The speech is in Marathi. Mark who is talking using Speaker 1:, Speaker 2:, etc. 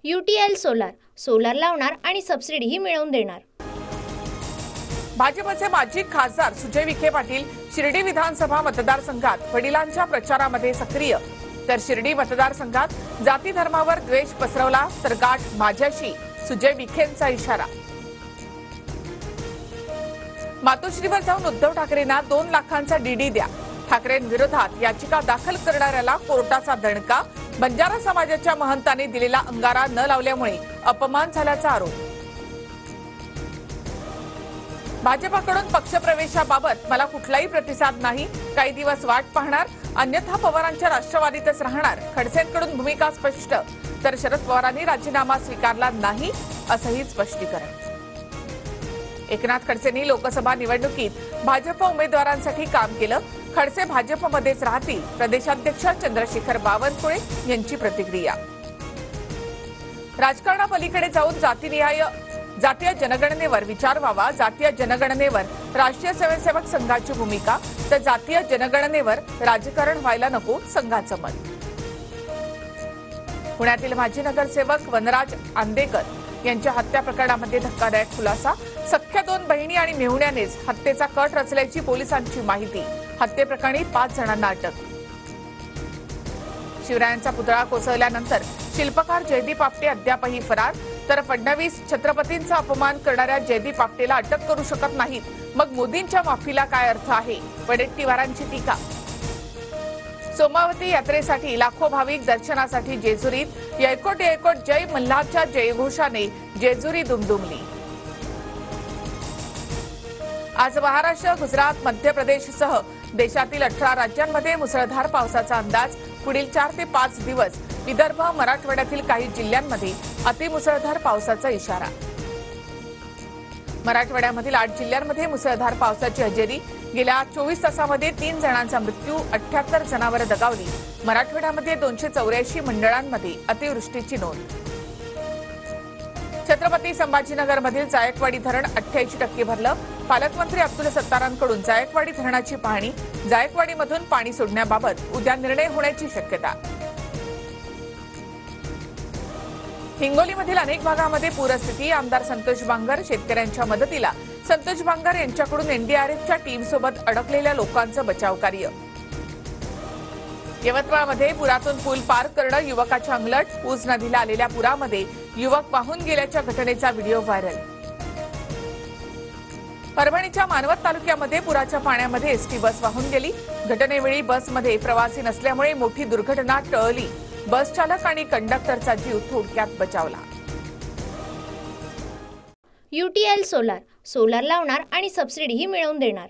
Speaker 1: UTL सोलार सोलार लावणार आणि सबसिडीही मिळवून देणार।
Speaker 2: भाजपचे माजी खासदार सुजय विखे पाटील शिर्डी विधानसभा मतदारसंघात वडिलांच्या प्रचारामध्ये सक्रिय। तर शिर्डी मतदारसंघात जाती धर्मावर द्वेष पसरवला तर गाठ माझ्याशी, सुजय विखेंचा इशारा। मातोश्रीवर जाऊन उद्धव ठाकरेंना 2 लाखांचा डीडी द्या, ठाकरेंविरोधात याचिका दाखल करणाऱ्याला कोर्टाचा दणका। बंजारा समाजाच्या महंतांनी दिलेला अंगारा न लावल्यामुळे अपमान झाल्याचा आरोप। भाजपाकडून पक्षप्रवेशाबाबत मला कुठलाही प्रतिसाद नाही, काही दिवस वाट पाहणार, अन्यथा पवारांच्या राष्ट्रवादीतच राहणार। खडसेंकडून भूमिका स्पष्ट, तर शरद पवारांनी राजीनामा स्वीकारला नाही असंही स्पष्टीकरण। एकनाथ खडसेंनी लोकसभा निवडणुकीत भाजप उमेदवारांसाठी काम केलं, खडसे भाजपमध्येच राहतील, प्रदेशाध्यक्ष चंद्रशेखर बावनकुळे यांची प्रतिक्रिया। राजकारणापलीकडे जाऊन जातीय जनगणनेवर विचार व्हावा, जातीय जनगणनेवर राष्ट्रीय स्वयंसेवक संघाची भूमिका, तर जातीय जनगणनेवर राजकारण व्हायला नको, संघाचं मत। पुण्यातील माजी नगरसेवक वनराज आंदेकर यांच्या हत्या प्रकरणामध्ये धक्कादायक खुलासा, सख्ख्या 2 बहिणी आणि मेहुण्यानेच हत्येचा कट रचल्याची पोलिसांची माहिती, हत्येप्रकरणी 5 जणांना अटक। शिवरायांचा पुतळा कोसळल्यानंतर शिल्पकार जयदीप आपटे अद्यापही फरार, तर फडणवीस छत्रपतींचा अपमान करणाऱ्या जयदीप आपटेला अटक करू शकत नाहीत, मग मोदींच्या माफीला काय अर्थ आहे, वडेट्टीवारांची टीका। सोमावती यात्रेसाठी लाखो भाविक दर्शनासाठी जेजुरीत, येळकोट येळकोट जय मल्हारच्या जयघोषाने जेजुरी दुमदुमली। आज महाराष्ट्र, गुजरात, मध्य प्रदेशसह देशातील 18 राज्यांमध्ये मुसळधार पावसाचा अंदाज, पुढील 4 ते 5 दिवस विदर्भ, मराठवाड्यातील काही जिल्ह्यांमध्ये अतिमुसळधार पावसाचा इशारा। मराठवाड्यामधील 8 जिल्ह्यांमध्ये मुसळधार पावसाची हजेरी, गेल्या 24 तासामध्ये 3 जणांचा मृत्यू, 78 जनावरं दगावली। मराठवाड्यामध्ये 284 मंडळांमध्ये अतिवृष्टीची नोंद। छत्रपती संभाजीनगरमधील जायकवाडी धरण 88% भरलं, पालकमंत्री अब्दुल सत्तारांकडून जायकवाडी धरणाची पाहणी, जायकवाडीमधून पाणी सोडण्याबाबत उद्या निर्णय होण्याची शक्यता। हिंगोलीमधील अनेक भागांमध्ये पूरस्थिती, आमदार संतोष बांगर शेतकऱ्यांच्या मदतीला, संतोष बांगर यांच्याकडून एनडीआरएफच्या टीमसोबत अडकलेल्या लोकांचं बचाव कार्य। यवतमाळमध्ये पुरातून पूल पार करणं युवकाच्या अंगलट, ऊज नदीला आलेल्या पुरामध्ये युवक वाहून गेल्याच्या घटनेचा व्हिडिओ व्हायरल। परभणीच्या मानवत तालुक्यामध्ये पुराच्या पाण्यामध्ये एसटी बस वाहून गेली, घटनेवेळी बसमध्ये प्रवासी नसल्यामुळे मोठी दुर्घटना टळली, बस चालक आणि कंडक्टरचा जीव थोडक्यात बचावला।
Speaker 1: UTL सोलार सोलार लावणार आणि सबसिडीही मिळवून देणार।